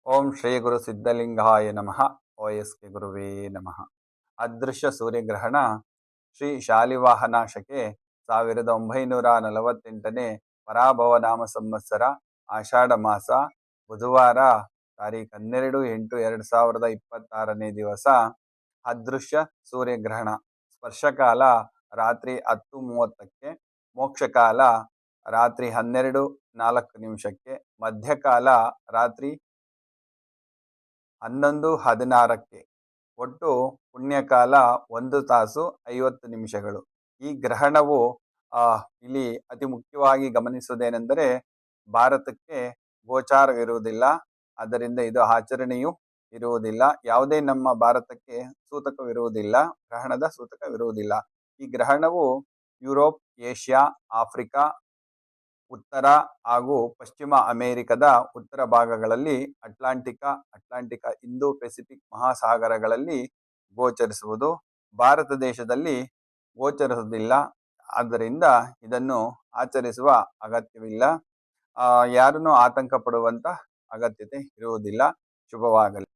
ಓಂ ಶ್ರೀ ಗುರು ಸಿದ್ಧಲಿಂಗಾಯ ನಮಃ. OSK ಗುರುವೇ ನಮಃ. ಅದೃಶ್ಯ ಸೂರ್ಯಗ್ರಹಣ ಶ್ರೀ ಶಾಲಿವಾಹನ ಶಕೆ 1948ನೇ ಪರಾಭವ ನಾಮ ಸಂವತ್ಸರ ಆಷಾಢ ಮಾಸ ಬುಧವಾರ ತಾರೀಖು 12/8/2026ನೇ ದಿವಸ ಅದೃಶ್ಯ ಸೂರ್ಯಗ್ರಹಣ. ಸ್ಪರ್ಶಕಾಲ ರಾತ್ರಿ 10:30ಕ್ಕೆ, ಮೋಕ್ಷಕಾಲ ರಾತ್ರಿ 12:04, ಮಧ್ಯಕಾಲ ರಾತ್ರಿ 11:16. ಒಟ್ಟು ಪುಣ್ಯಕಾಲ 1 ತಾಸು 50 ನಿಮಿಷಗಳು. ಈ ಗ್ರಹಣವು ಇಲ್ಲಿ ಅತಿ ಮುಖ್ಯವಾಗಿ ಗಮನಿಸುವುದೇನೆಂದರೆ ಭಾರತಕ್ಕೆ ಗೋಚಾರವಿರುವುದಿಲ್ಲ, ಆದ್ದರಿಂದ ಇದು ಆಚರಣೆಯೂ ಇರುವುದಿಲ್ಲ. ಯಾವುದೇ ನಮ್ಮ ಭಾರತಕ್ಕೆ ಸೂತಕವಿರುವುದಿಲ್ಲ, ಗ್ರಹಣದ ಸೂತಕವಿರುವುದಿಲ್ಲ. ಈ ಗ್ರಹಣವು ಯುರೋಪ್, ಏಷ್ಯಾ, ಆಫ್ರಿಕಾ, ಉತ್ತರ ಹಾಗೂ ಪಶ್ಚಿಮ ಅಮೆರಿಕದ ಉತ್ತರ ಭಾಗಗಳಲ್ಲಿ, ಅಟ್ಲಾಂಟಿಕ ಇಂಡೋ ಪೆಸಿಫಿಕ್ ಮಹಾಸಾಗರಗಳಲ್ಲಿ ಗೋಚರಿಸುವುದು. ಭಾರತ ದೇಶದಲ್ಲಿ ಗೋಚರಿಸುವುದಿಲ್ಲ, ಆದ್ದರಿಂದ ಇದನ್ನು ಆಚರಿಸುವ ಅಗತ್ಯವಿಲ್ಲ. ಯಾರನ್ನು ಆತಂಕ ಪಡುವಂತ ಅಗತ್ಯತೆ ಇರುವುದಿಲ್ಲ. ಶುಭವಾಗಲಿ.